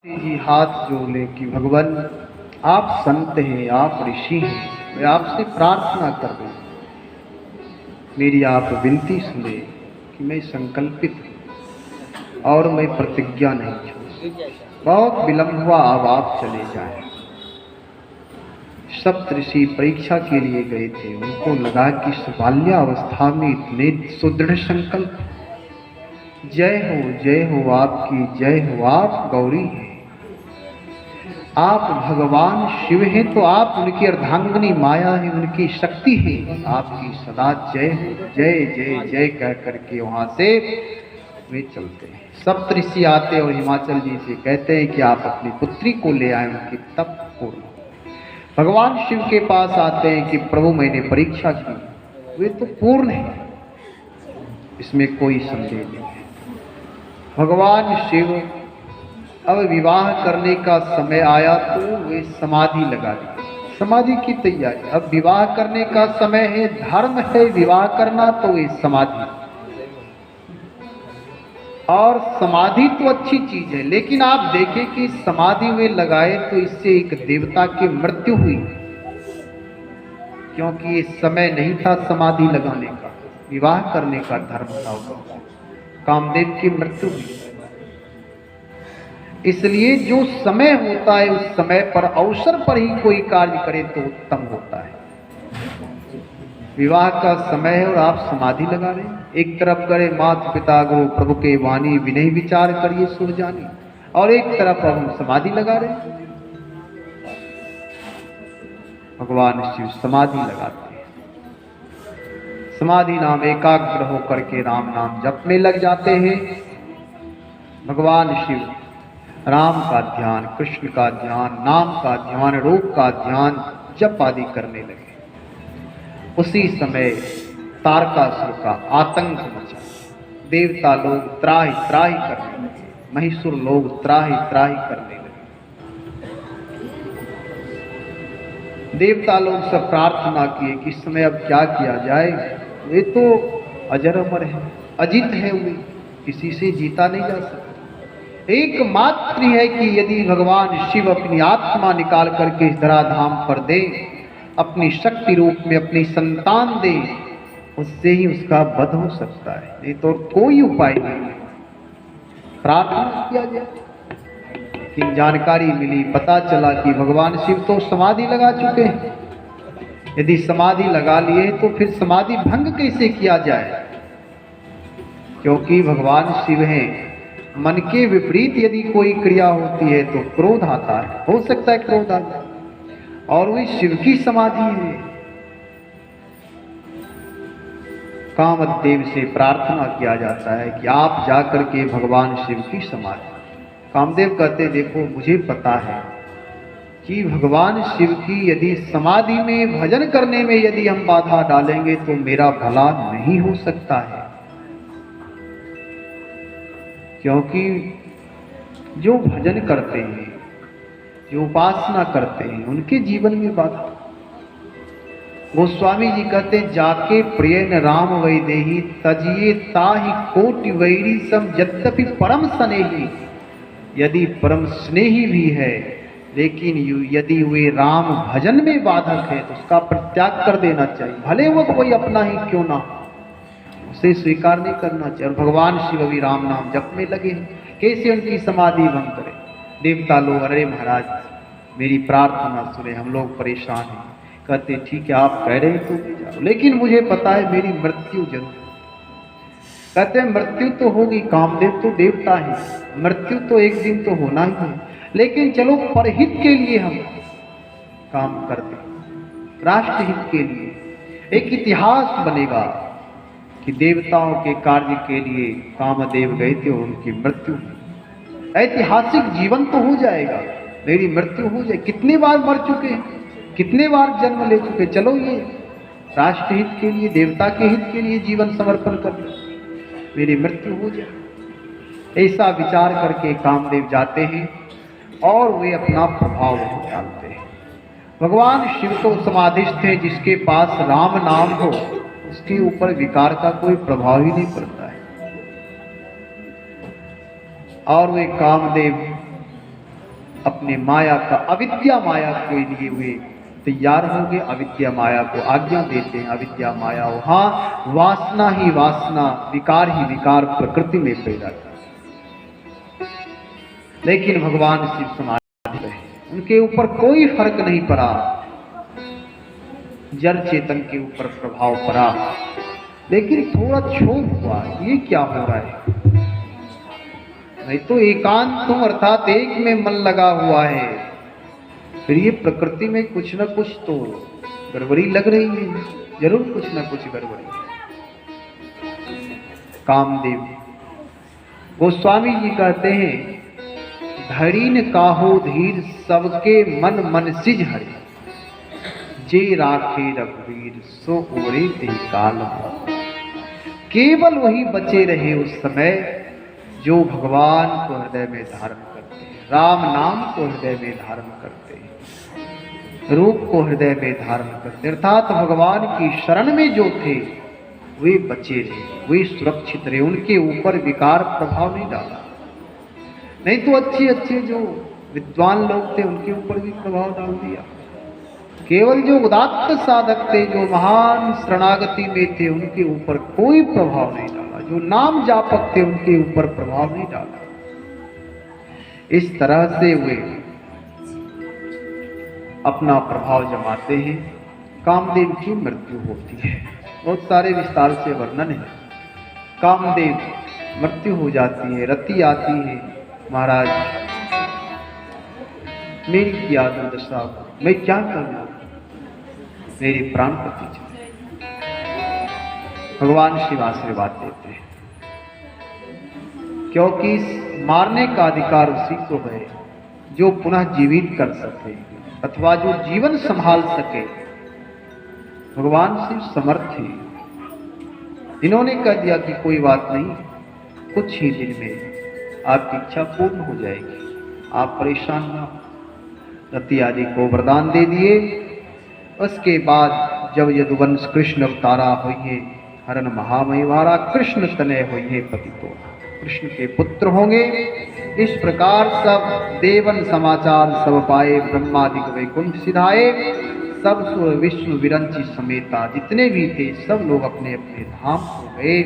जी हाथ जोड़ ले कि भगवान आप संत हैं, आप ऋषि हैं, मैं आपसे प्रार्थना कर दूं, मेरी आप विनती सुने कि मैं संकल्पित हूं और मैं प्रतिज्ञा नहीं छोड़। बहुत विलंब हुआ, अब आप चले जाएं। सप्तऋषि परीक्षा के लिए गए थे, उनको लगा कि इस बाल्यावस्था में इतने सुदृढ़ संकल्प, जय हो आपकी, जय हो आप गौरी हैं, आप भगवान शिव हैं तो आप उनकी अर्धांगिनी माया है, उनकी शक्ति है, आपकी सदा जय हो, जय जय जय कह करके वहां से वे चलते हैं। सप्तऋषि आते और हिमाचल जी से कहते हैं कि आप अपनी पुत्री को ले आए, उनकी तप पूर्ण। भगवान शिव के पास आते हैं कि प्रभु मैंने परीक्षा की, वे तो पूर्ण है, इसमें कोई संदेह नहीं है। भगवान शिव अब विवाह करने का समय आया तो वे समाधि लगा दी, समाधि की तैयारी। अब विवाह करने का समय है, धर्म है विवाह करना, तो वे समाधि। और समाधि तो अच्छी चीज है, लेकिन आप देखें कि समाधि में लगाए तो इससे एक देवता की मृत्यु हुई, क्योंकि ये समय नहीं था समाधि लगाने का, विवाह करने का धर्म था। कामदेव की मृत्यु हुई। इसलिए जो समय होता है उस समय पर, अवसर पर ही कोई कार्य करे तो उत्तम होता है। विवाह का समय है और आप समाधि लगा रहे हैं, एक तरफ करे माता पिता गुरु प्रभु के वाणी विनय विचार करिए सुर जानी, और एक तरफ अब हम समाधि लगा रहे हैं। भगवान शिव समाधि लगाते हैं, समाधि नाम एकाग्र होकर के राम नाम जपने लग जाते हैं। भगवान शिव राम का ध्यान, कृष्ण का ध्यान, नाम का ध्यान, रूप का ध्यान, जप आदि करने लगे। उसी समय तारकासुर का आतंक मचा, देवता लोग त्राहि त्राहि करने लगे, महिषुर लोग त्राहि त्राहि करने लगे। देवता लोग सब प्रार्थना किए कि इस समय अब क्या किया जाए, वे तो अजर अमर है, अजित है, वे किसी से जीता नहीं जा सकता। एकमात्र है कि यदि भगवान शिव अपनी आत्मा निकाल करके इस धराधाम पर दे, अपनी शक्ति रूप में अपनी संतान दे, उससे ही उसका वध हो सकता है, नहीं तो कोई उपाय नहीं है। प्रार्थना किया गया कि जानकारी मिली, पता चला कि भगवान शिव तो समाधि लगा चुके हैं। यदि समाधि लगा लिए तो फिर समाधि भंग कैसे किया जाए, क्योंकि भगवान शिव हैं। मन के विपरीत यदि कोई क्रिया होती है तो क्रोध आता है, हो सकता है क्रोध आ जाए, और वही शिव की समाधि है। कामदेव से प्रार्थना किया जाता है कि आप जाकर के भगवान शिव की समाधि। कामदेव कहते देखो मुझे पता है कि भगवान शिव की यदि समाधि में भजन करने में यदि हम बाधा डालेंगे तो मेरा भला नहीं हो सकता है, क्योंकि जो भजन करते हैं, जो उपासना करते हैं, उनके जीवन में बाधा। गोस्वामी जी कहते जाके प्रिय न राम वैदेही, तजिए ताहि कोटि वैरी सम, यद्यपि परम स्नेही। यदि परम स्नेही भी है, लेकिन यदि वे राम भजन में बाधक है तो उसका परित्याग कर देना चाहिए, भले वो कोई अपना ही क्यों ना, उसे स्वीकार नहीं करना चाहिए। और भगवान शिव भी राम नाम जप में लगे हैं, कैसे उनकी समाधि भंग करें। देवता लोग अरे महाराज मेरी प्रार्थना सुने, हम लोग परेशान हैं। कहते ठीक है आप कह रहे हैं तो जाओ, लेकिन मुझे पता है मेरी मृत्यु जरूर। कहते मृत्यु तो होगी, कामदेव तो देवता है, मृत्यु तो एक दिन तो होना ही है, लेकिन चलो परहित के लिए हम काम करते, राष्ट्रहित के लिए एक इतिहास बनेगा कि देवताओं के कार्य के लिए कामदेव गए थे और उनकी मृत्यु, ऐतिहासिक जीवन तो हो जाएगा, मेरी मृत्यु हो जाए। कितने बार मर चुके हैं, कितने बार जन्म ले चुके, चलो ये राष्ट्रहित के लिए, देवता के हित के लिए जीवन समर्पण कर दो, मेरी मृत्यु हो जाए। ऐसा विचार करके कामदेव जाते हैं और वे अपना प्रभाव डालते हैं। भगवान शिव तो समाधिस्थ है, जिसके पास राम नाम हो उसके ऊपर विकार का कोई प्रभाव ही नहीं पड़ता है। और वे कामदेव अपने माया का, अविद्या माया को लिए हुए तैयार हो गए, अविद्या माया को आज्ञा देते हैं, अविद्या माया हो। हाँ, वासना ही वासना, विकार ही विकार प्रकृति में पैदा करता, लेकिन भगवान शिव समाधि रहे, उनके ऊपर कोई फर्क नहीं पड़ा, जड़ चेतन के ऊपर प्रभाव पड़ा, लेकिन थोड़ा क्षोभ हुआ, ये क्या हो रहा है? नहीं तो एकांत अर्थात एक में मन लगा हुआ है, फिर ये प्रकृति में कुछ न कुछ तो गड़बड़ी लग रही है, जरूर कुछ न कुछ गड़बड़ी। कामदेव गोस्वामी जी कहते हैं, धरीन काहो धीर सबके मन मन सिज हरे, जे राखे रघुवीर सो ओरे ते काल। केवल वही बचे रहे उस समय जो भगवान को हृदय में धारण करते हैं, राम नाम को हृदय में धारण करते हैं, रूप को हृदय में धारण करते, अर्थात भगवान की शरण में जो थे वे बचे रहे, वे सुरक्षित रहे, उनके ऊपर विकार प्रभाव नहीं डाला। नहीं तो अच्छे अच्छे जो विद्वान लोग थे उनके ऊपर भी प्रभाव डाल दिया। केवल जो उदात्त साधक थे, जो महान शरणागति में थे, उनके ऊपर कोई प्रभाव नहीं डाला, जो नाम जापक थे उनके ऊपर प्रभाव नहीं डाला। इस तरह से वे अपना प्रभाव जमाते हैं। कामदेव की मृत्यु होती है, बहुत सारे विस्तार से वर्णन है। कामदेव मृत्यु हो जाती है, रति आती है, महाराज मेरी क्या दुर्दशा, मैं क्या करूं, मेरे प्राण प्रतिष्ठा। भगवान शिव आशीर्वाद देते हैं, क्योंकि मारने का अधिकार उसी को है जो पुनः जीवित कर सके अथवा जो जीवन संभाल सके। भगवान शिव समर्थ है। इन्होंने कह दिया कि कोई बात नहीं, कुछ ही दिन में आपकी इच्छा पूर्ण हो जाएगी, आप परेशान ना हो। रति आदि को वरदान दे दिए। उसके बाद जब यदुवंश कृष्ण अवतारा हुए, हरण महामहिवारा कृष्ण तनय हुए पति को, कृष्ण के पुत्र होंगे। इस प्रकार सब देवन समाचार सब पाए, ब्रह्मादिक वैकुंठ सिधाए, सब सुर विष्णु विरंची समेता जितने भी थे सब लोग अपने अपने धाम हो गए।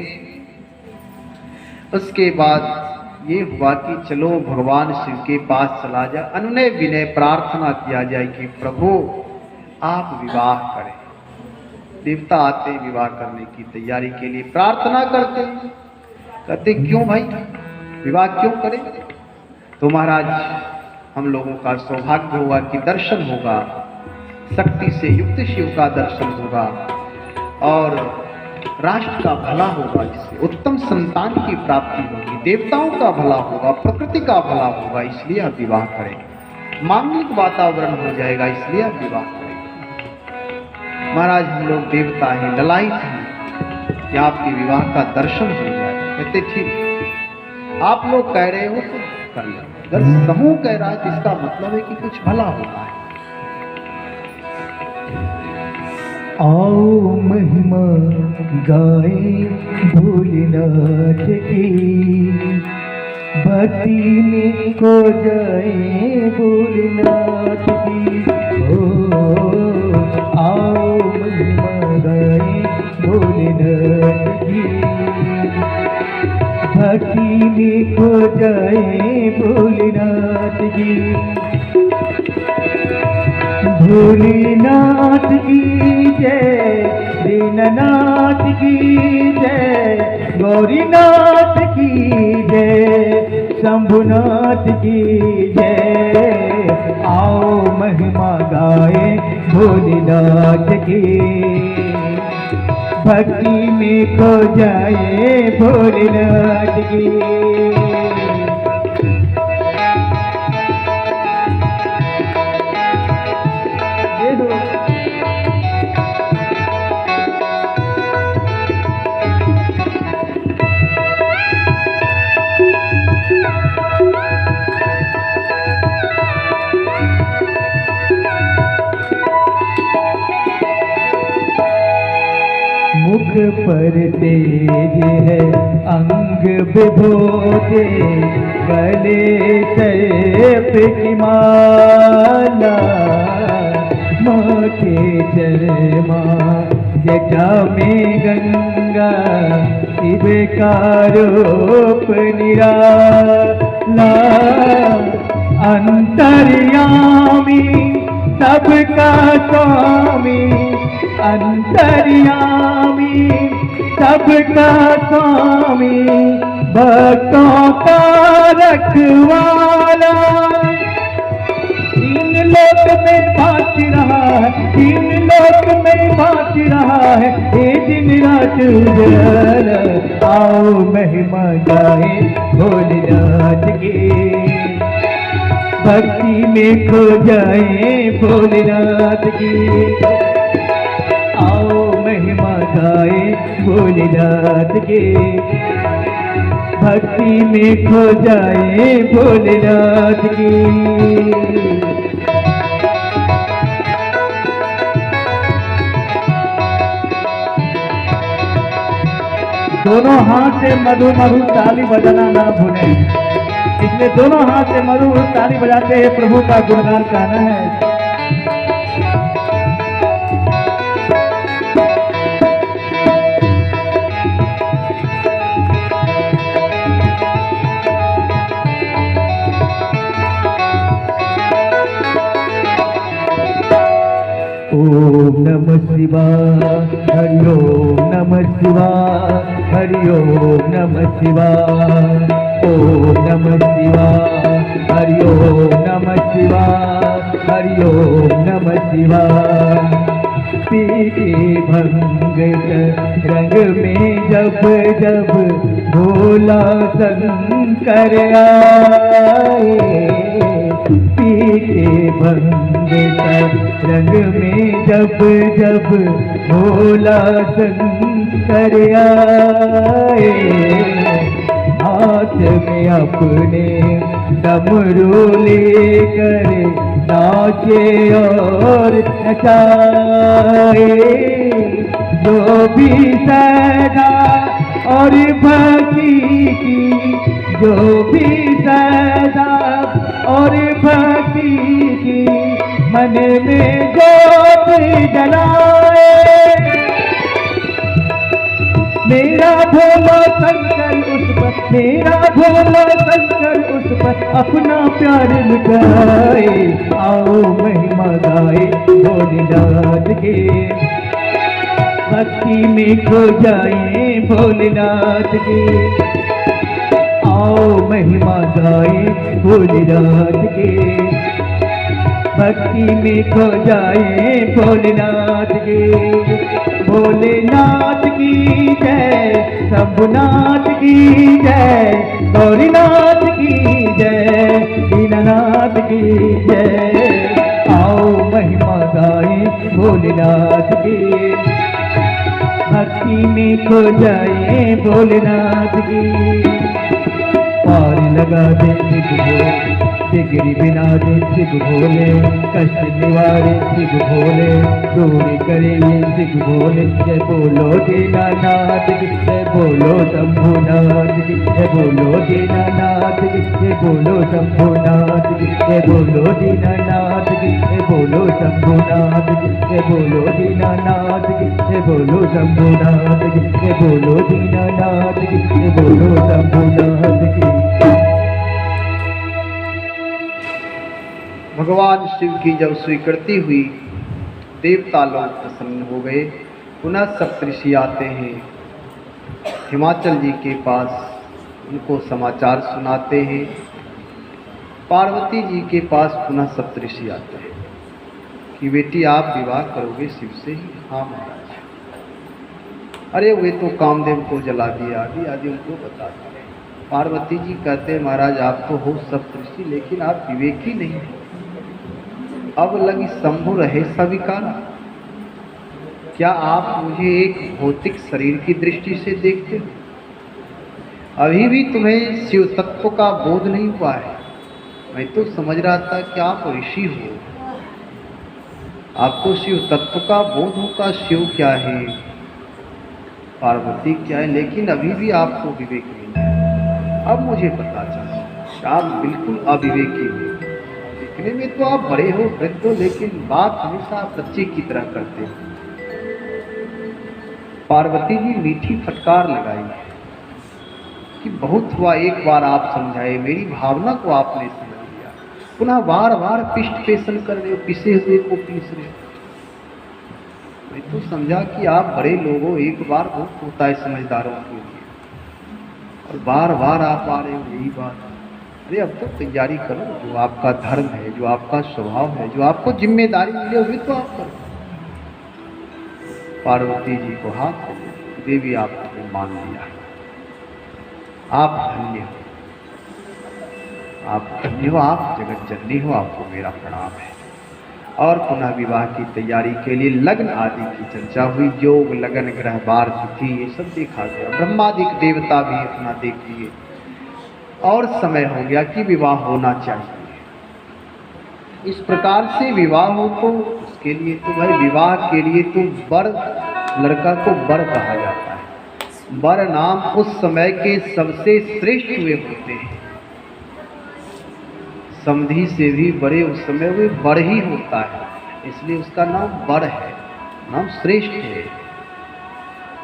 उसके बाद ये हुआ कि चलो भगवान शिव के पास चला जाए, अनुनय विनय प्रार्थना किया जाए कि प्रभु आप विवाह करें। देवता आते विवाह करने की तैयारी के लिए प्रार्थना करते, कहते क्यों भाई विवाह क्यों करें? तो महाराज हम लोगों का सौभाग्य होगा कि दर्शन होगा, शक्ति से युक्त शिव का दर्शन होगा और राष्ट्र का भला होगा, इससे उत्तम संतान की प्राप्ति होगी, देवताओं का भला होगा, प्रकृति का भला होगा, इसलिए आप विवाह करें। मांगलिक वातावरण हो जाएगा, इसलिए आप विवाह करें। महाराज हम लोग देवता हैं, ललायित हैं कि आपके विवाह का दर्शन हो जाए। कहते ठीक, आप लोग कह रहे हो तो कर लो। अगर समूह कह रहा है इसका मतलब है कि कुछ भला होगा है। आओ महिमा गाए भोलेनाथ की, भक्ति में खो जाए भोलेनाथ की। ओ आओ महिमा गाए भोलेनाथ की, भक्ति में खो जाए भोलेनाथ की। भोलेनाथ की जय, दीननाथ की जय, गौरीनाथ की जय, शंभुनाथ की जय। आओ महिमा गाए भोलेनाथ की, भक्ति में खो जाए भोलेनाथ की। मुख पर तेज है अंग विभोते, गले सर्प की माला, मोटे चरमा जटा में गंगा, शिव का रूप निराला। अंतर्यामी सबका स्वामी, अंतर्यामी सबका स्वामी, भक्तों का रखवाला। तीन लोक में बाँच रहा है, तीन लोक में बाँच रहा है, ये दिन रात उजाला। आओ महिमा गाए भोलेनाथ की, भक्ति में खो जाए भोलेनाथ की। आओ महिमा गाए भोलेनाथ की, भक्ति में खो जाए भोलेनाथ की। दोनों हाथ से मधु मधु ताली बजाना ना भूलें, इसलिए दोनों हाथ से मधु मधु ताली बजाते हैं, प्रभु का गुणगान गाना है। ओम नमः शिवाय, हरि ओम नमः शिवाय, हरि ओम नमः शिवाय। ओम नमः शिवाय, हरि ओम नमः शिवाय, हरि ओम नमः शिवाय। पीके भंग रंग में जब जब भोला शंकर आए, पीके भंग रंग में जब जब भोला शंकर आए, हाथ में अपने डमरू लेकर नाचे और नचाए। जो भी सदा और भक्ति की, जो भी सदा और भक्ति की, मन में जोत जलाए। मेरा भोला शंकर उस पर, मेरा भोला शंकर उस पर अपना प्यार लुटाए। आओ महिमा गाए भोलेनाथ के, भक्ति में खो जाए भोलेनाथ के। आओ महिमा गाए भोलेनाथ के, भक्ति में खो जाए भोलेनाथ के। भोलेनाथ की जय, शंभुनाथ की जय, गौरीनाथ की जय, दीननाथ की जय। आओ महिमा गाए भोलेनाथ की, भक्ति में खो जाए भोलेनाथ की। पार लगा दे शिव भोले, डिगरी बिना दे शिव भोले, कष्ट निवारे शिव भोले, दूर करे ये शिव भोले। जय बोलो दीनानाथ की, जय बोलो शंभुनाथ की, जय बोलो दीनानाथ की, जय बोलो शंभुनाथ की, जय बोलो दीनानाथ की, जय बोलो शंभुनाथ की, जय बोलो दीनानाथ की, जय बोलो शंभुनाथ की, जय बोलो दीनानाथ की, जय बोलो शंभुनाथ की। भगवान शिव की जब स्वीकृति हुई, देवता लोग प्रसन्न हो गए। पुनः सप्तऋषि आते हैं हिमाचल जी के पास, उनको समाचार सुनाते हैं। पार्वती जी के पास पुनः सप्तऋषि आते हैं कि बेटी आप विवाह करोगे शिव से ही? हाँ महाराज। अरे वे तो कामदेव को जला दिया, आदि आदि उनको बताते हैं। पार्वती जी कहते हैं महाराज आप तो हो सप्तऋषि, लेकिन आप विवेकी नहीं हैं। अब लगी शंभु रहे सविकारा। क्या आप मुझे एक भौतिक शरीर की दृष्टि से देखते हो? अभी भी तुम्हें शिव तत्व का बोध नहीं हुआ है। मैं तो समझ रहा था कि आप ऋषि हो, आपको शिव तत्व का बोध होगा, शिव क्या है, पार्वती क्या है, लेकिन अभी भी आपको विवेक नहीं है। अब मुझे पता चला आप बिल्कुल अविवेकी हो। दिखने में तो आप बड़े हो, वृद्ध हो, लेकिन बात हमेशा आप बच्चे की तरह करते हो। पार्वती जी मीठी फटकार लगाई कि बहुत हुआ, एक बार आप समझाए, मेरी भावना को आपने समझ लिया, पुनः बार बार पिष्ट पेशन कर रहे हो, पिसे हुए को पीस रहे हो। मैं तो समझा कि आप बड़े लोग हो, एक बार बहुत होता है समझदारों के लिए, और बार बार आप आ रहे हो यही बात। अरे अब तो तैयारी करो, जो आपका धर्म है, जो आपका स्वभाव है, जो आपको जिम्मेदारी मिले हुए तो आप करो। पार्वती जी को हाथ जोड़े, देवी आपने मान लिया, आप धन्य हो, आप धन्य हो, आप जगत जननी हो, आपको मेरा प्रणाम है। और पुनः विवाह की तैयारी के लिए लग्न आदि की चर्चा हुई। योग, लगन, ग्रह, बार, तिथि, ये सब देखा गया। ब्रह्मादिक देवता भी अपना देख लिए और समय हो गया कि विवाह होना चाहिए। इस प्रकार से विवाह हो तो उसके लिए तो भाई, विवाह के लिए तो वर, लड़का को वर कहा जाता है। वर नाम उस समय के सबसे श्रेष्ठ हुए होते हैं। समधि से भी बड़े उस समय वे वर ही होता है, इसलिए उसका नाम वर है, नाम श्रेष्ठ है,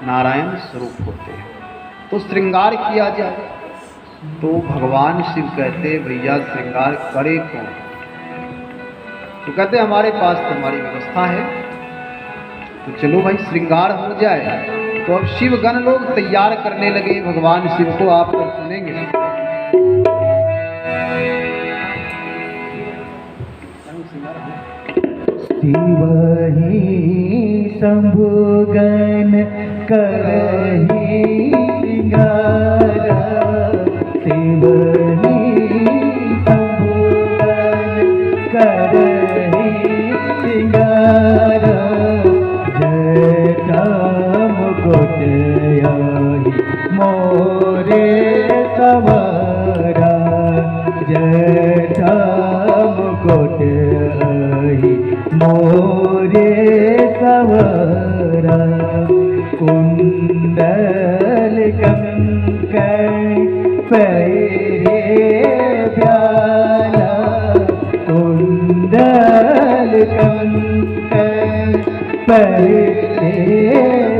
नारायण स्वरूप होते हैं। तो श्रृंगार किया जाए तो भगवान शिव कहते भैया श्रृंगार करे कौन? तो कहते हमारे पास तुम्हारी व्यवस्था है, तो चलो भाई श्रृंगार हो जाए। तो अब शिवगण लोग तैयार करने लगे भगवान शिव को। आप लोग सुनेंगे शिवहि शंभुगण करहि श्रृंगार, शिवहि शंभुगण करहि श्रृंगार, जटा मुकुट यहि मोरे सवारा, जटा मुकुट मोरे सवारा, कुंडल कंकण पैरे प्याला, कुंडल कंकण पैरे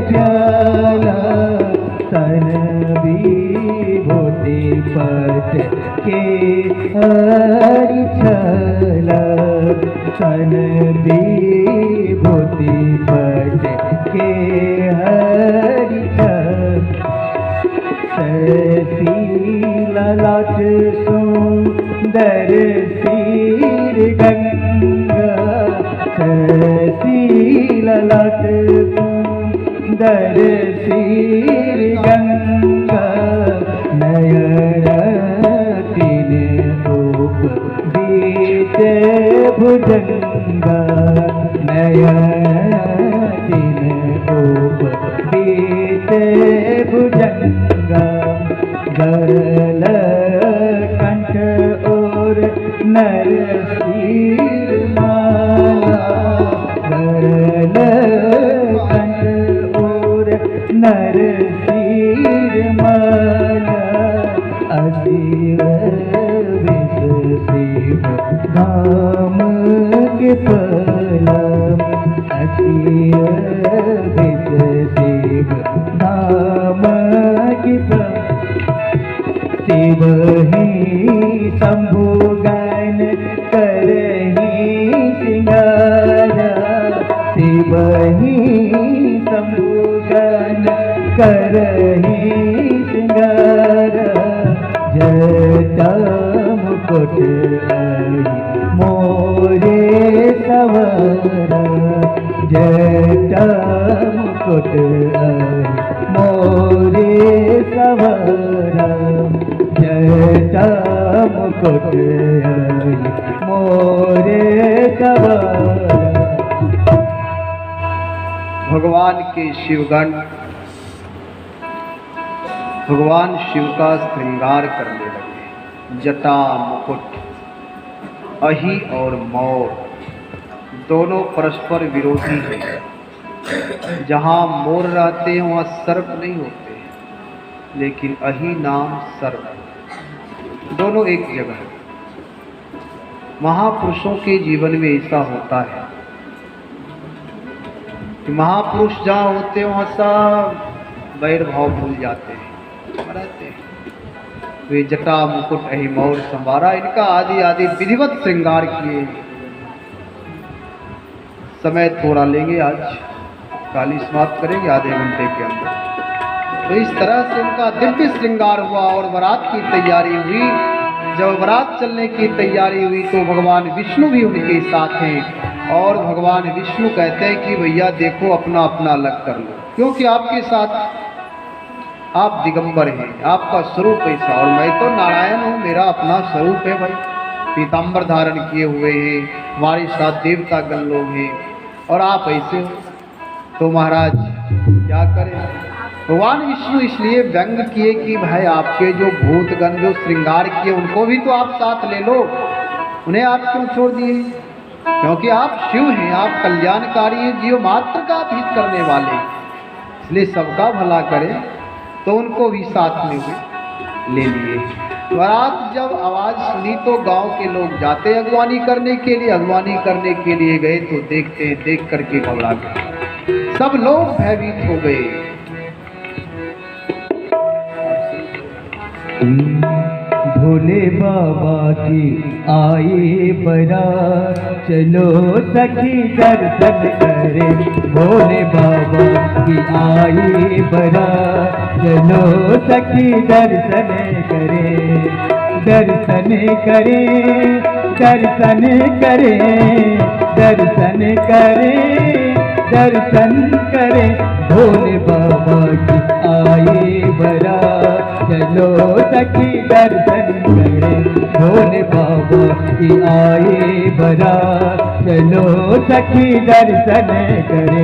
प्याला, सन विभूति पट के हरि छला, सन विभूति पट के हरि छला, ललाट सुंदर सिर गंगा, ललाट सुंदर सिर गंगा, नयन तीन रूप बीच भुजंगा, नयन तीन रूप बीच भुजंगा, गरल कंठ और नर सिर माला, गरल कंठ और नर सिर माला, अशिव विष शिव धाम के पला, अशिव विष शिव धाम के पला, शिवहि शंभुगण करहि श्रृंगार, शिवहि शंभुगण करहि श्रृंगार, जटा मुकुट मोरे सवारा, जटा मुकुट मोरे सवारा, जटा मुकुट मोरे सवारा। भगवान के शिवगण भगवान शिव का श्रृंगार करने लगे। जटा, मुकुट, अहि और मोर दोनों परस्पर विरोधी हैं। जहाँ मोर रहते हैं वहाँ सर्प नहीं होते, लेकिन अहि नाम सर्प। दोनों एक जगह। महापुरुषों के जीवन में ऐसा होता है कि महापुरुष जहाँ होते हैं वहाँ सब वैर भाव भूल जाते हैं, रहते हैं। वे जटा मुकुट अहिमौर संवारा, इनका आदि आदि विधिवत श्रृंगार किए। समय थोड़ा लेंगे, आज काली समाप्त करेंगे आधे घंटे के अंदर। तो इस तरह से उनका दिव्य श्रृंगार हुआ और बारात की तैयारी हुई। जब बारात चलने की तैयारी हुई तो भगवान विष्णु भी उनके साथ हैं और भगवान विष्णु कहते हैं कि भैया देखो अपना अपना अलग कर लो, क्योंकि आपके साथ आप दिगंबर हैं, आपका स्वरूप ऐसा, और मैं तो नारायण हूँ, मेरा अपना स्वरूप है भाई। पीताम्बर धारण किए हुए हैं, हमारे साथ देवता गण लोग हैं और आप ऐसे हो, तो महाराज क्या करें। भगवान विष्णु इसलिए व्यंग किए कि भाई आपके जो भूतगण जो श्रृंगार किए उनको भी तो आप साथ ले लो, उन्हें आप क्यों छोड़ दिए। क्योंकि आप शिव हैं, आप कल्याणकारी हैं, जीव मात्र का आप हित करने वाले, इसलिए सबका भला करें, तो उनको भी साथ में ले लिए। बारात जब आवाज़ सुनी तो गांव के लोग जाते अगवानी करने के लिए, अगवानी करने के लिए गए तो देखते देख करके घबरा गए, सब लोग भयभीत हो गए। भोले बाबा की आई बारात, चलो सखी दर्शन करे। भोले बाबा की आई बारात, चलो सखी दर्शन करे। दर्शन करे, दर्शन करे, दर्शन करे, दर्शन करे। भोले बाबा की आई बारात, चलो सखी दर्शन करे। भोले बाबा की आई बारात, चलो सखी दर्शन करे।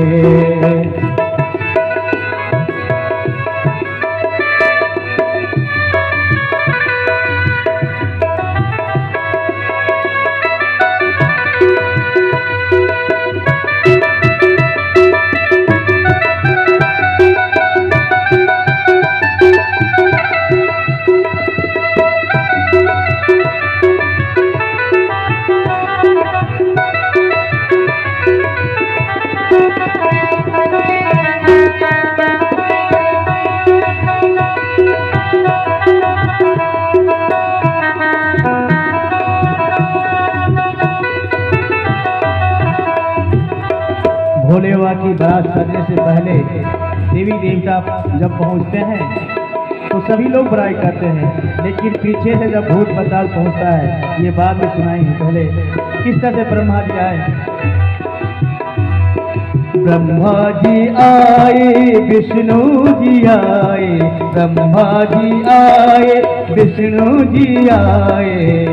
भोले बाबा की बारात करने से पहले देवी देवता जब पहुंचते हैं तो सभी लोग बुराई करते हैं, लेकिन पीछे से जब भूत बताल पहुंचता है, ये बात भी सुनाई है पहले किस तरह से ब्रह्मा जी आए। ब्रह्मा जी आए, विष्णु जी आए, ब्रह्मा जी आए, विष्णु जी आए,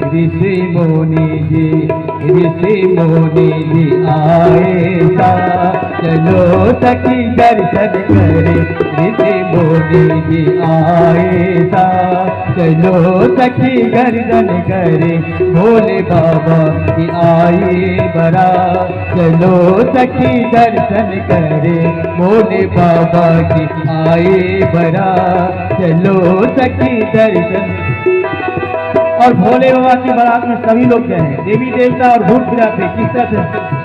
ऋषि मुनि जी, ऋषि मुनि जी आए सा, चलो सखी दर्शन करे। ऋषि मुनि जी आए सा, चलो सखी दर्शन करे। भोले बाबा की आई बारात, चलो सखी दर्शन करे। भोले बाबा की आई बारात, चलो सखी दर्शन। और भोले बाबा की बारात में सभी लोग गए हैं, देवी देवता और भूत प्रेत थे। किस तरह से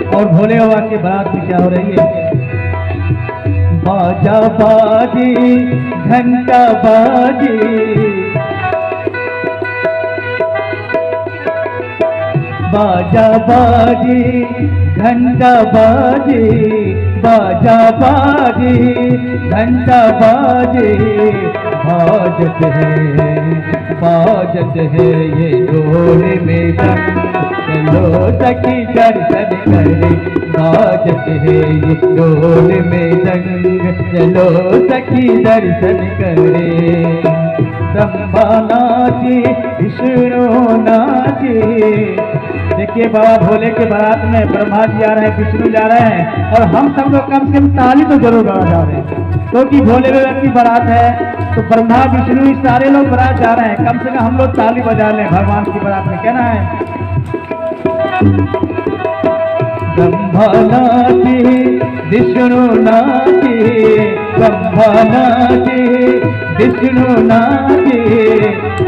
और भोले बाबा के बारात में क्या हो रही है। बाजा बाजी, घंटा बाजी, बाजा बाजी, घंटा बाजी, बाजा बाजी, घंटा बाजी। बाजत है ये ढोल में संग, चलो सखी दर्शन करे। बाजत है ये ढोल में संग, चलो सखी दर्शन करे। ब्रह्मा नाचे विष्णु नाचे। देखिए बाबा भोले के बारात में ब्रह्मा जी आ रहे हैं, विष्णु जा रहे हैं, और हम सब लोग कम से कम ताली तो जरूर बजा जा रहे हैं, क्योंकि भोले बाबा की बारात है। तो ब्रह्मा विष्णु सारे लोग बारात जा रहे हैं, कम से कम हम लोग ताली बजा लें भगवान की बारात में, कहना है। ब्रह्मा नाचे विष्णु नाचे, ब्रह्मा नाचे विष्णु नाचे,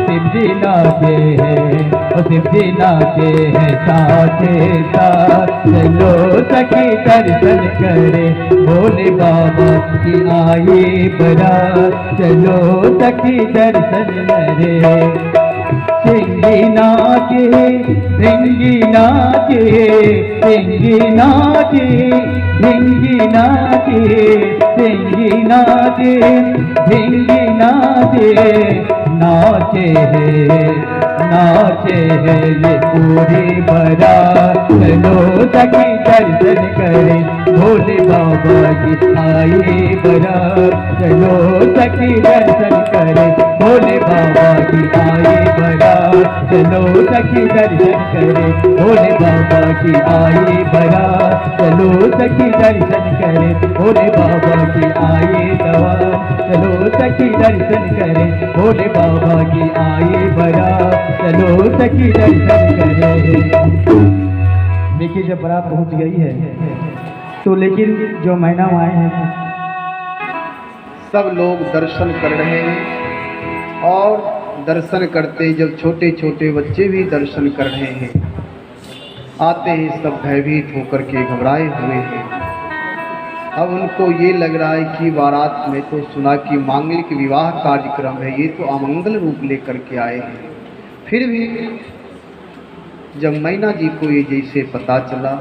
शिव जी नाचे हैं और शिव जी नाचे हैं साथे साथ। चलो सखी दर्शन करे, भोले बाबा की आई बारात, चलो सखी दर्शन करे। सिंगी नाचे सिंगी नाचे, सिंगी नाचे सिंगी नाचे, सिंगी नाचे सिंगी नाचे। नाचे है ये पूरी बारात, चलो सखी दर्शन करे, भोले बाबा की आई बारात, चलो सखी दर्शन करे, भोले बाबा की आई बारात, चलो सखी दर्शन करे, भोले बाबा की आई बारात, चलो सखी दर्शन करे, भोले बाबा की आई दवा, चलो सखी दर्शन करे, भोले बाबा की आई बारात, चलो सखी दर्शन करे। देखिए जब बारात पहुंच गई है तो लेकिन जो महीना आए हैं सब लोग दर्शन कर रहे हैं, और दर्शन करते जब छोटे छोटे बच्चे भी दर्शन कर रहे हैं, आते हैं सब भयभीत होकर के घबराए हुए हैं। अब उनको ये लग रहा है कि बारात में तो सुना कि मांगलिक विवाह कार्यक्रम है, ये तो अमंगल रूप लेकर के आए हैं। फिर भी जब मैना जी को ये जैसे पता चला,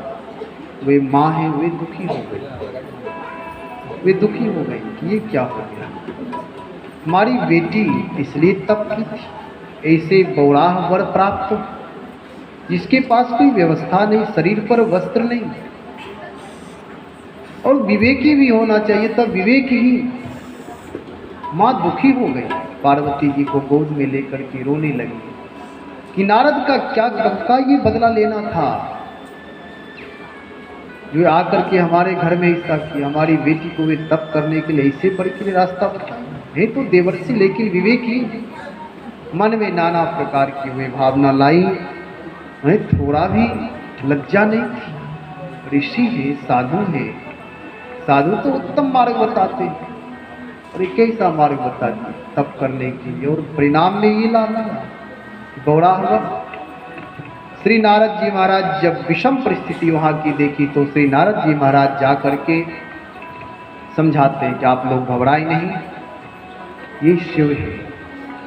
वे माँ हैं, वे दुखी हो गई, वे दुखी हो गई कि ये क्या हो गया। हमारी बेटी इसलिए तप की थी, ऐसे बौराह वर प्राप्त हो जिसके पास कोई व्यवस्था नहीं, शरीर पर वस्त्र नहीं, और विवेकी भी होना चाहिए, तब विवेक ही। माँ दुखी हो गई, पार्वती जी को गोद में लेकर के रोने लगी कि नारद का क्या कब ये बदला लेना था जो आकर के हमारे घर में ऐसा किया, हमारी बेटी को वे तप करने के लिए ऐसे पर के लिए रास्ता बताया है। तो देवर्षि लेकिन विवेकी मन में नाना प्रकार की वे भावना लाई, उन्हें थोड़ा भी लज्जा नहीं थी। ऋषि है, साधु है, साधु तो उत्तम मार्ग बताते हैं, और एक ऐसा मार्ग बताते तप करने के लिए, और परिणाम में ये लाना बौरा हुआ। श्री नारद जी महाराज जब विषम परिस्थिति वहाँ की देखी तो श्री नारद जी महाराज जा करके समझाते हैं कि आप लोग घबराए नहीं, ये शिव है,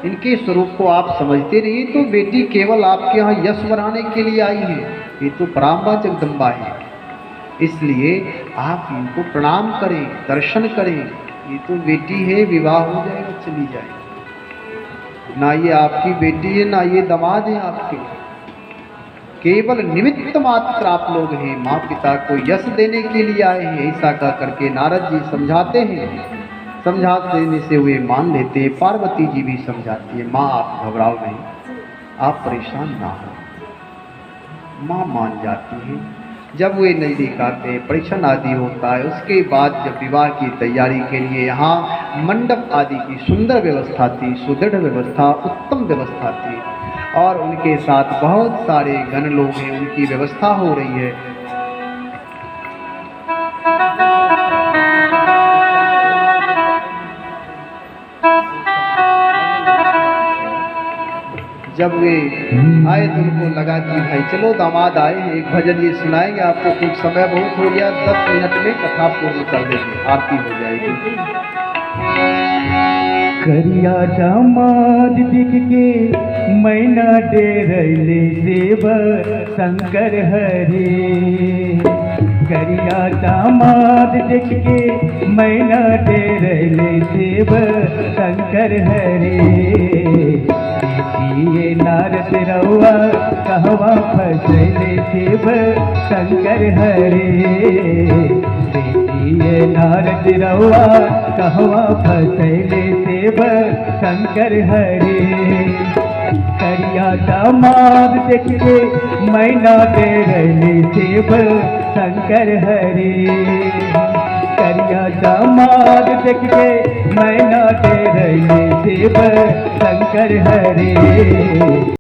इनके स्वरूप को आप समझते नहीं। तो बेटी केवल आपके यहाँ यश बढ़ाने के लिए आई है, ये तो पराम्बा जगदम्बा है, इसलिए आप इनको प्रणाम करें, दर्शन करें। ये तो बेटी है, विवाह हो जाएगा, चली जाएगी। ना ये आपकी बेटी है, ना ये दामाद है आपके, केवल निमित्त मात्र आप लोग हैं, माँ पिता को यश देने के लिए आए हैं। ऐसा कह करके नारद जी समझाते हैं, समझाने से वे मान लेते हैं। पार्वती जी भी समझाती है, माँ आप घबराओ नहीं, आप परेशान ना हो। माँ मान जाती है। जब वे नजदीक आते हैं, परीक्षण आदि होता है, उसके बाद जब विवाह की तैयारी के लिए यहाँ मंडप आदि की सुंदर व्यवस्था थी, सुदृढ़ व्यवस्था, उत्तम व्यवस्था थी, और उनके साथ बहुत सारे गण लोग हैं, उनकी व्यवस्था हो रही है। जब वे आए तो उनको लगा कि भाई चलो दामाद आए हैं, एक भजन ये सुनाएंगे आपको, कुछ समय बहुत हो गया, 10 मिनट में कथा पूर्ण कर देंगे, आरती हो जाएगी। करिया दामाद दिख के मैना डेरले देव शंकर हरे, करिया दामाद देख के मैना डेरले शिव शंकर हरे। देखिए नारद रउआ कहवा फसले शिव शंकर हरे। देखिए नारद रउआ कहवा फसले शिव शंकर हरे। करिया दामाद देख के मैना डेरले शिव शंकर हरे। करिया दामाद देख के मैना डेरले शिव शंकर हरे।